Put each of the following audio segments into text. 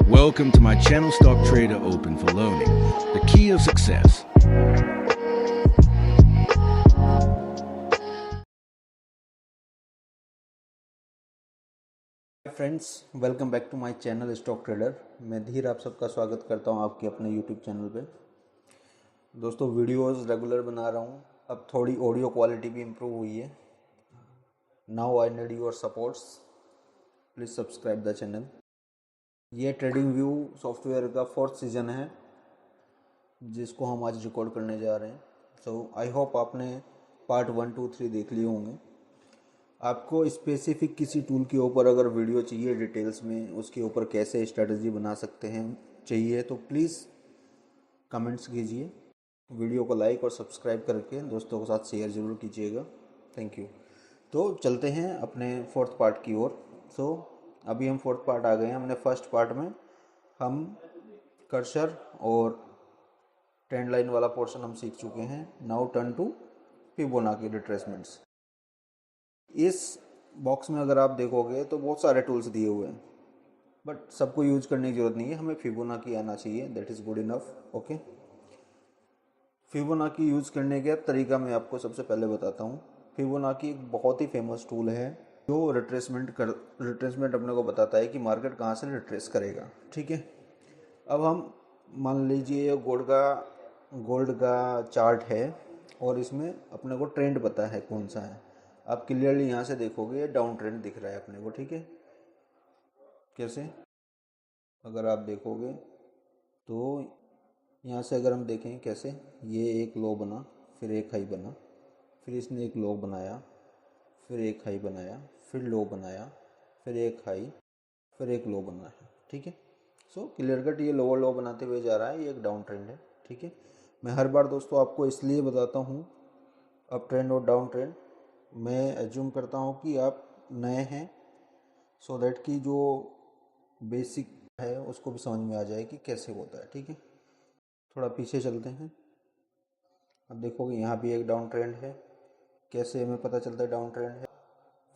Welcome to my channel, Stock Trader Open for Learning, the key of success. Friends, welcome back to my channel stock trader. मैं धीर आप सबका स्वागत करता हूं आपके अपने यूट्यूब चैनल पे। दोस्तों, वीडियोस रेगुलर बना रहा हूं। अब थोड़ी ऑडियो क्वालिटी भी इम्प्रूव हुई है। Now I need your supports, please subscribe the channel. ये ट्रेडिंग व्यू सॉफ्टवेयर का 4th सीज़न है जिसको हम आज रिकॉर्ड करने जा रहे हैं। सो आई होप आपने पार्ट 1, 2, 3 देख लिए होंगे। आपको स्पेसिफिक किसी टूल के ऊपर अगर वीडियो चाहिए डिटेल्स में, उसके ऊपर कैसे स्ट्रेटजी बना सकते हैं चाहिए, तो प्लीज़ कमेंट्स कीजिए। वीडियो को लाइक और सब्सक्राइब करके दोस्तों के साथ शेयर ज़रूर कीजिएगा। Thank you. तो चलते हैं अपने 4th पार्ट की ओर। सो अभी हम 4th पार्ट आ गए हैं। हमने फर्स्ट पार्ट में हम कर्सर और ट्रेंड लाइन वाला पोर्शन हम सीख चुके हैं। Now turn to Fibonacci retracements. इस बॉक्स में अगर आप देखोगे तो बहुत सारे टूल्स दिए हुए हैं, बट सबको यूज करने की ज़रूरत नहीं है। हमें फिबोनाची आना चाहिए, that is good enough. Okay, Fibonacci use करने का तरीका मैं आपको सबसे पहले बताता हूँ। फिबोनाची एक बहुत ही फेमस टूल है जो रिट्रेसमेंट अपने को बताता है कि मार्केट कहाँ से रिट्रेस करेगा। ठीक है, अब हम मान लीजिए गोल्ड का चार्ट है और इसमें अपने को ट्रेंड पता है कौन सा है। आप क्लियरली यहाँ से देखोगे डाउन ट्रेंड दिख रहा है अपने को। ठीक है, कैसे? अगर आप देखोगे तो यहाँ से अगर हम देखें कैसे, ये एक लो बना, फिर एक हाई बना, फिर इसने एक लो बनाया, फिर एक हाई बनाया, फिर लो बनाया, फिर एक हाई, फिर एक लो बना है। ठीक है, सो क्लियर कट ये लोअर लो बनाते हुए जा रहा है। ये एक डाउन ट्रेंड है। ठीक है, मैं हर बार दोस्तों आपको इसलिए बताता हूँ अप ट्रेंड और डाउन ट्रेंड। मैं एज्यूम करता हूँ कि आप नए हैं, सो दैट कि जो बेसिक है उसको भी समझ में आ जाए कि कैसे होता है। ठीक है, थोड़ा पीछे चलते हैं। अब देखोगे यहाँ भी एक डाउन ट्रेंड है। कैसे हमें पता चलता है डाउन ट्रेंड है?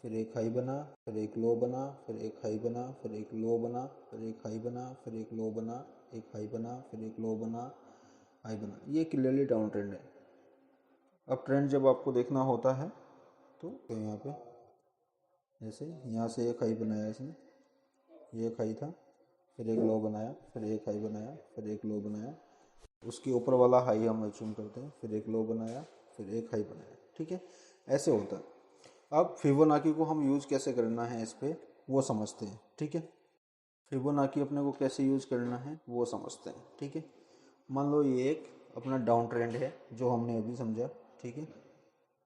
फिर एक हाई बना, फिर एक लो बना, फिर एक हाई बना, फिर एक लो बना, फिर एक हाई बना, फिर एक लो बना, एक हाई बना, फिर एक लो बना, हाई बना। ये क्लियरली डाउन ट्रेंड है। अब ट्रेंड जब आपको देखना होता है तो यहाँ पे जैसे यहाँ से एक हाई बनाया इसने, ये एक हाई था, फिर एक लो बनाया, फिर एक हाई बनाया, फिर एक लो बनाया, उसके ऊपर वाला हाई हम अज्यूम करते हैं, फिर एक लो बनाया, फिर एक हाई बनाया। ठीक है, ऐसे होता है। अब फिबोनाची को हम यूज़ कैसे करना है इस पर वो समझते हैं। ठीक है, फिबोनाची अपने को कैसे यूज़ करना है वो समझते हैं। ठीक है, मान लो ये एक अपना डाउन ट्रेंड है जो हमने अभी समझा। ठीक है,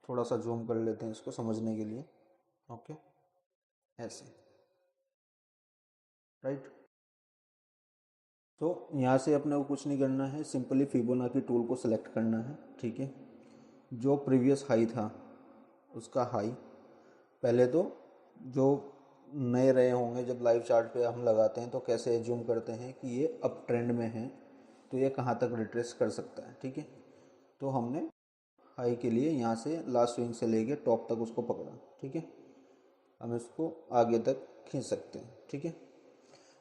थोड़ा सा जूम कर लेते हैं इसको समझने के लिए। ओके, ऐसे, राइट। तो यहाँ से अपने को कुछ नहीं करना है, सिंपली फिबोनाची टूल को सिलेक्ट करना है। ठीक है, जो प्रीवियस हाई था उसका हाई, पहले तो जो नए रहे होंगे जब लाइव चार्ट पे हम लगाते हैं तो कैसे एज्यूम करते हैं कि ये अप ट्रेंड में है तो ये कहाँ तक रिट्रेस कर सकता है। ठीक है, तो हमने हाई के लिए यहाँ से लास्ट स्विंग से लेके टॉप तक उसको पकड़ा। ठीक है, हम इसको आगे तक खींच सकते हैं। ठीक है,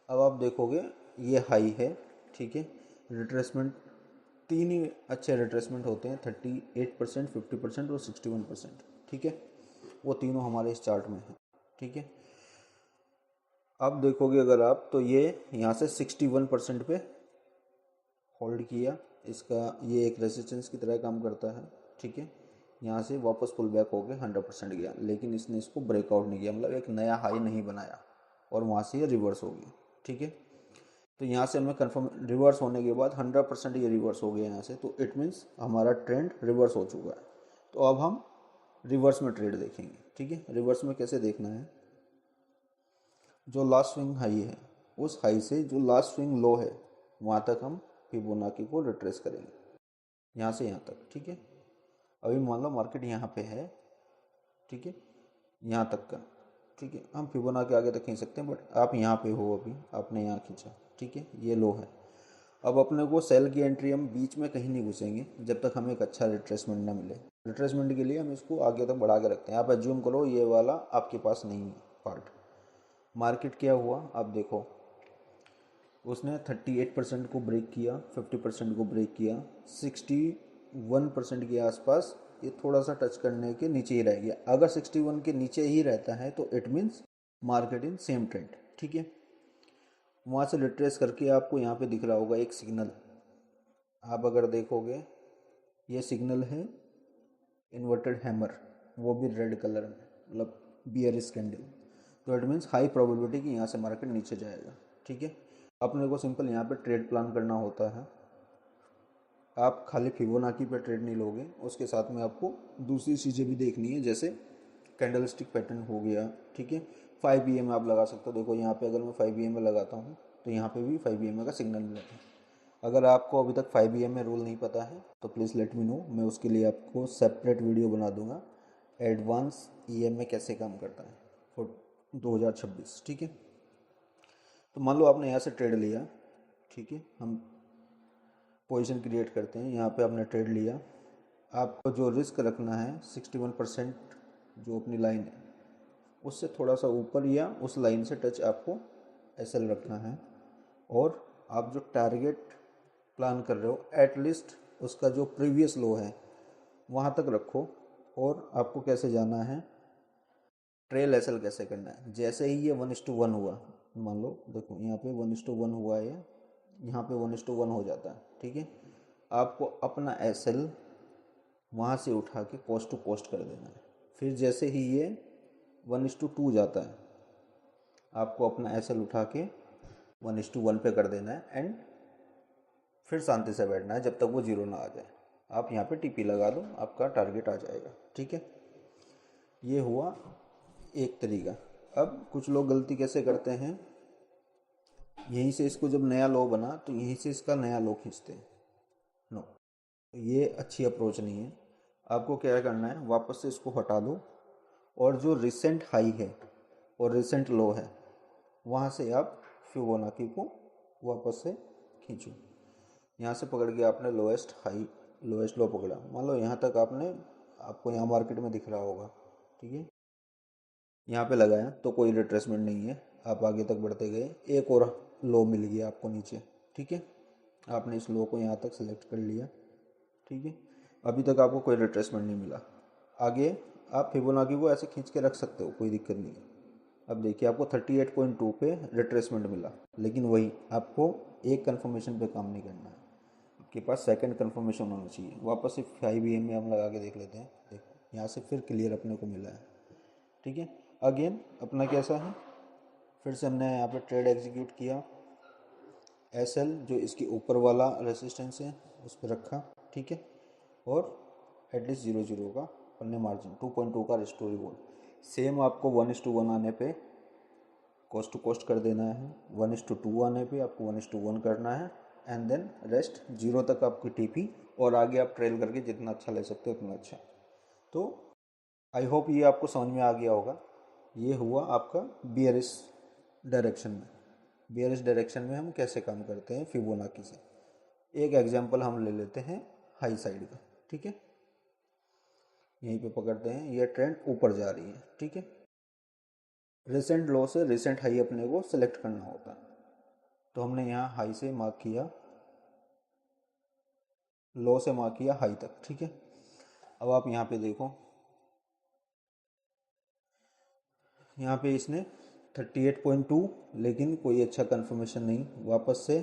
अब आप देखोगे ये हाई है। ठीक है, रिट्रेसमेंट 3 ही अच्छे रिट्रेसमेंट होते हैं, 38%, 50% और 61%। ठीक है, वो तीनों हमारे इस चार्ट में हैं। ठीक है, अब देखोगे अगर आप तो ये यहाँ से 61% पे होल्ड किया। इसका ये एक रेजिस्टेंस की तरह काम करता है। ठीक है, यहाँ से वापस पुल बैक हो गया, 100% गया, लेकिन इसने इसको ब्रेकआउट नहीं किया, मतलब एक नया हाई नहीं बनाया और वहाँ से ये रिवर्स हो गया। ठीक है, तो यहाँ से हमें कंफर्म रिवर्स होने के बाद 100% ये रिवर्स हो गया यहाँ से, तो इट मीन्स हमारा ट्रेंड रिवर्स हो चुका है। तो अब हम रिवर्स में ट्रेड देखेंगे। ठीक है, रिवर्स में कैसे देखना है, जो लास्ट स्विंग हाई है उस हाई से जो लास्ट स्विंग लो है वहाँ तक हम फिबोनाची को रिट्रेस करेंगे, यहाँ से यहाँ तक। ठीक है, अभी मान लो मार्केट यहाँ पे है। ठीक है, यहाँ तक का। ठीक है, हम फिबोनाची आगे तक खींच सकते हैं, बट आप यहाँ पे हो, अभी आपने यहाँ खींचा। ठीक है, ये लो है। अब अपने को सेल की एंट्री हम बीच में कहीं नहीं घुसेंगे जब तक हमें एक अच्छा रिट्रेसमेंट ना मिले। रिट्रेसमेंट के लिए हम इसको आगे तक बढ़ा के रखते हैं। आप एज्यूम करो ये वाला आपके पास नहीं है पार्ट। मार्केट क्या हुआ आप देखो, उसने 38% को ब्रेक किया, 50% को ब्रेक किया, 61% के आसपास ये थोड़ा सा टच करने के नीचे ही रह गया। अगर 61 के नीचे ही रहता है तो it means market in same trend, ठीक है। वहाँ से रिट्रेस करके आपको यहाँ पे दिख रहा होगा एक सिग्नल, आप अगर देखोगे ये सिग्नल है इन्वर्टेड हैमर, वो भी रेड कलर में, मतलब बियरिश कैंडल। तो इट मीन्स हाई प्रोबेबिलिटी कि यहाँ से मार्केट नीचे जाएगा, ठीक है। अपने को सिंपल यहाँ पे ट्रेड प्लान करना होता है। आप खाली फिबोनाची पे ट्रेड नहीं लोगे, उसके साथ में आपको दूसरी चीज़ें भी देखनी है, जैसे कैंडल स्टिक पैटर्न हो गया, ठीक है। 5 EMA आप लगा सकते हो। देखो यहाँ पे अगर मैं 5 EMA लगाता हूँ तो यहाँ पे भी 5 EMA का सिग्नल मिलता है। अगर आपको अभी तक 5 EMA रूल नहीं पता है तो प्लीज़ लेट मी नो, मैं उसके लिए आपको सेपरेट वीडियो बना दूंगा, एडवांस EMA कैसे काम करता है फॉर 2026, ठीक है। तो मान लो आपने यहाँ से ट्रेड लिया, ठीक है, हम पोजीशन क्रिएट करते हैं। यहाँ पे आपने ट्रेड लिया, आपको जो रिस्क रखना है 61% जो अपनी लाइन है उससे थोड़ा सा ऊपर या उस लाइन से टच आपको SL रखना है। और आप जो टारगेट प्लान कर रहे हो एटलीस्ट उसका जो प्रीवियस लो है वहाँ तक रखो। और आपको कैसे जाना है, ट्रेल SL कैसे करना है। जैसे ही ये 1:1 हुआ, मान लो देखो यहाँ पे 1:1 हुआ है, यहाँ पे 1:1 हो जाता है, ठीक है। आपको अपना SL वहाँ से उठा के कोस्ट टू कोस्ट कर देना है। फिर जैसे ही ये 1:2 जाता है, आपको अपना SL उठा के 1:1 पे कर देना है एंड फिर शांति से बैठना है जब तक वो जीरो ना आ जाए। आप यहाँ पे TP लगा दो, आपका टारगेट आ जाएगा, ठीक है। ये हुआ एक तरीका। अब कुछ लोग गलती कैसे करते हैं, यहीं से इसको जब नया लो बना तो यहीं से इसका नया लो खींचते हैं। नो, ये अच्छी अप्रोच नहीं है। आपको क्या करना है, वापस से इसको हटा दो और जो रिसेंट हाई है और रिसेंट लो है वहाँ से आप फिबोनाची को वापस से खींचो। यहाँ से पकड़ के आपने लोएस्ट हाई लोएस्ट लो पकड़ा, मान लो यहाँ तक आपको यहाँ मार्केट में दिख रहा होगा, ठीक है। यहाँ पे लगाया तो कोई रिट्रेसमेंट नहीं है, आप आगे तक बढ़ते गए, एक और लो मिल गया आपको नीचे, ठीक है। आपने इस लो को यहाँ तक सेलेक्ट कर लिया, ठीक है। अभी तक आपको कोई रिट्रेसमेंट नहीं मिला। आगे आप फिबोनाची को ऐसे खींच के रख सकते हो, कोई दिक्कत नहीं है। अब देखिए आपको 38.2 पे रिट्रेसमेंट मिला, लेकिन वही आपको एक कन्फर्मेशन पे काम नहीं करना है, आपके पास सेकंड कन्फर्मेशन होना चाहिए। वापस से 5 EMA हम लगा के देख लेते हैं। देखो यहाँ से फिर क्लियर अपने को मिला है, ठीक है। अगेन अपना कैसा है, फिर से हमने यहाँ पे ट्रेड एग्जीक्यूट किया, SL जो इसके ऊपर वाला रेसिस्टेंस है उस पर रखा, ठीक है। और एटलीस्ट 0.0 का पन्ने मार्जिन 2.2 का रिस्टोरी बोल। सेम आपको 1:1 आने पे कोस्ट टू कोस्ट कर देना है, 1:2 आने पे आपको 1:1 करना है एंड देन रेस्ट 0 तक आपकी TP, और आगे आप ट्रेल करके जितना अच्छा ले सकते हो उतना अच्छा। तो आई होप ये आपको समझ में आ गया होगा। ये हुआ आपका बियरिश डायरेक्शन में। बियरिश डायरेक्शन में हम कैसे काम करते हैं फिबोनाची से। एक एग्जांपल हम ले लेते हैं हाई साइड का, ठीक है। यहीं पे पकड़ते हैं, ये ट्रेंड ऊपर जा रही है, ठीक है। रिसेंट लो से रिसेंट हाई अपने को सिलेक्ट करना होता है। तो हमने यहाँ हाई से मार्क किया, लो से मार्क किया हाई तक, ठीक है। अब आप यहाँ पे देखो, यहाँ पे इसने 38.2, लेकिन कोई अच्छा कंफर्मेशन नहीं। वापस से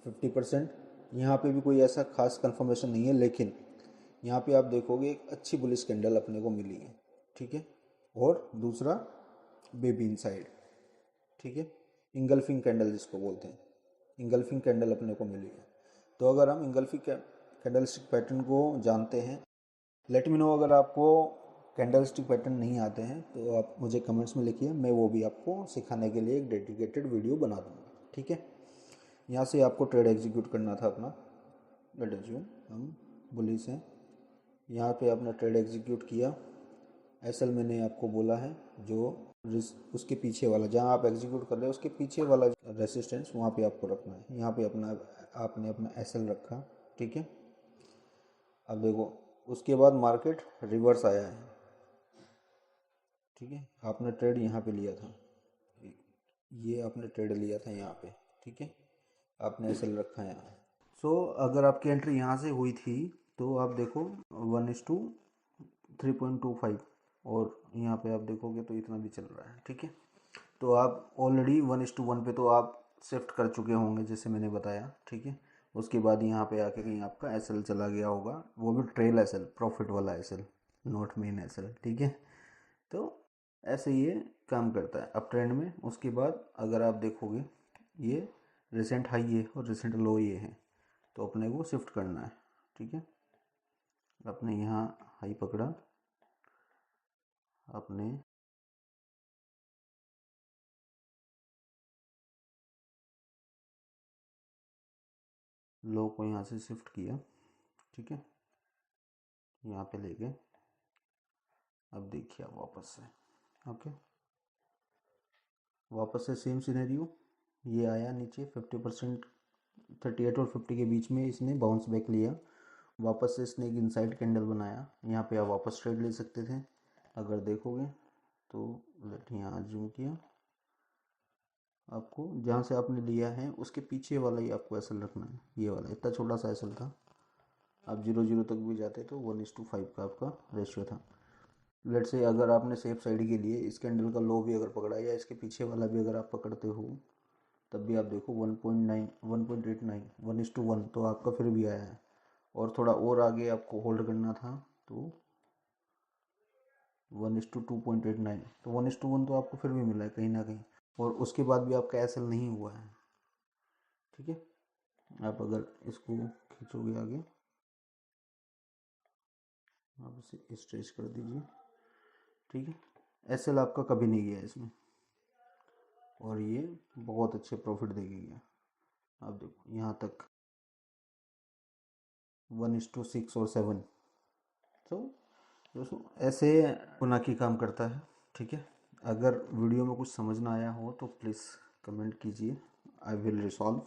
50%, यहाँ पे भी कोई ऐसा खास कंफर्मेशन नहीं है, लेकिन यहाँ पे आप देखोगे एक अच्छी बुलिश कैंडल अपने को मिली है, ठीक है। और दूसरा बेबी इनसाइड, ठीक है, इंगल्फिंग कैंडल जिसको बोलते हैं, इंगल्फिंग कैंडल अपने को मिली है। तो अगर हम इंगल्फिंग कैंडल स्टिक पैटर्न को जानते हैं, लेट मी नो। अगर आपको कैंडल स्टिक पैटर्न नहीं आते हैं तो आप मुझे कमेंट्स में लिखिए, मैं वो भी आपको सिखाने के लिए एक डेडिकेटेड वीडियो बना दूँगा, ठीक है। यहाँ से आपको ट्रेड एग्जीक्यूट करना था अपना। लेट अज्यूम हम बुलिश हैं, यहाँ पे आपने ट्रेड एग्जीक्यूट किया। SL मैंने आपको बोला है जो उसके पीछे वाला, जहाँ आप एग्जीक्यूट कर रहे हो उसके पीछे वाला रेसिस्टेंस वहाँ पे आपको रखना है। यहाँ पे आपने अपना SL रखा, ठीक है। अब देखो उसके बाद मार्केट रिवर्स आया है, ठीक है। आपने ट्रेड यहाँ पे लिया था, ये आपने ट्रेड लिया था यहाँ पे, ठीक है। आपने एसएल रखा है यहाँ। सो अगर आपकी एंट्री यहाँ से हुई थी तो आप देखो 1:3.25 और यहाँ पे आप देखोगे तो इतना भी चल रहा है, ठीक है। तो आप ऑलरेडी 1:1 पे तो आप शिफ्ट कर चुके होंगे जैसे मैंने बताया, ठीक है। उसके बाद यहाँ पे आके कहीं आपका एसएल चला गया होगा, वो भी ट्रेल एसएल, प्रॉफिट वाला एसएल, नॉट मेन एसएल, ठीक है। तो ऐसे ये काम करता है अप ट्रेंड में। उसके बाद अगर आप देखोगे ये रिसेंट हाई है और रिसेंट लो ये है, तो अपने को शिफ्ट करना है, ठीक है। अपने यहाँ हाई पकड़ा, अपने लो को यहाँ से शिफ्ट किया, ठीक है, यहाँ पे ले गए। अब देखिए आप वापस से, ओके, वापस से सेम सिनेरियो, ये आया नीचे 50%, 38 और 50 के बीच में इसने बाउंस बैक लिया। वापस से इसने एक इनसाइड कैंडल बनाया, यहाँ पे आप वापस ट्रेड ले सकते थे अगर देखोगे तो। लेट यहाँ जूम किया, आपको जहाँ से आपने लिया है उसके पीछे वाला ही आपको एसएल रखना है। ये वाला इतना छोटा सा एसएल था, आप 0-0 तक भी जाते तो 1:5 का आपका रेशियो था। लेट से अगर आपने सेफ साइड के लिए इस कैंडल का लो भी अगर पकड़ा या इसके पीछे वाला भी अगर आप पकड़ते हो, तब भी आप देखो 1.9, 1.89, 1:1 तो आपका फिर भी आया है। और थोड़ा और आगे आपको होल्ड करना था तो 1:2.89, तो 1:1 तो आपको फिर भी मिला है कहीं ना कहीं, और उसके बाद भी आपका एसएल नहीं हुआ है, ठीक है। आप अगर इसको खींचोगे आगे, आप इसे स्ट्रेच कर दीजिए, ठीक है। एसएल आपका कभी नहीं गया इसमें, और ये बहुत अच्छे प्रॉफिट देके गया। आप देखो यहाँ तक 1:6 और 7। तो दोस्तों ऐसे पुनाकी काम करता है, ठीक है। अगर वीडियो में कुछ समझ ना आया हो तो प्लीज़ कमेंट कीजिए, I will resolve,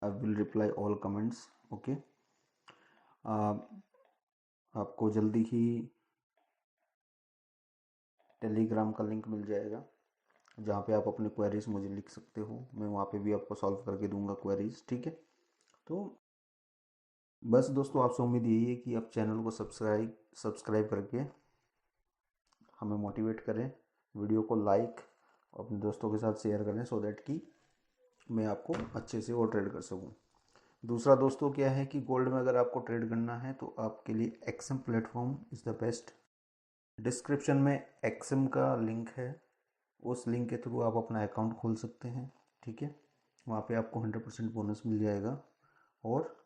I will reply all comments, okay. आपको जल्दी ही टेलीग्राम का लिंक मिल जाएगा जहाँ पे आप अपनी क्वेरीज मुझे लिख सकते हो, मैं वहाँ पे भी आपको सॉल्व करके दूंगा क्वेरीज, ठीक है। तो बस दोस्तों आपसे उम्मीद यही है कि आप चैनल को सब्सक्राइब करके हमें मोटिवेट करें, वीडियो को लाइक और अपने दोस्तों के साथ शेयर करें, सो दैट कि मैं आपको अच्छे से और ट्रेड कर सकूं। दूसरा दोस्तों क्या है कि गोल्ड में अगर आपको ट्रेड करना है तो आपके लिए XM platform is the best. Description में एक्सएम का लिंक है, उस लिंक के थ्रू आप अपना अकाउंट खोल सकते हैं, ठीक है। वहाँ पे आपको 100% बोनस मिल जाएगा। और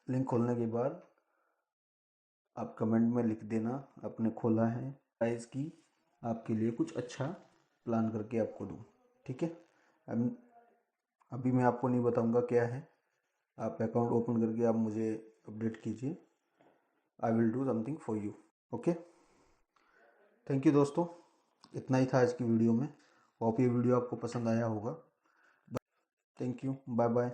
लिंक खोलने के बाद आप कमेंट में लिख देना आपने खोला है, गाइस की आपके लिए कुछ अच्छा प्लान करके आपको दूँ, ठीक है। अब अभी मैं आपको नहीं बताऊंगा क्या है, आप अकाउंट ओपन करके आप मुझे अपडेट कीजिए, I will do something for you, okay. Thank you दोस्तों, इतना ही था आज की वीडियो में। होप ये वीडियो आपको पसंद आया होगा। Thank you, bye bye.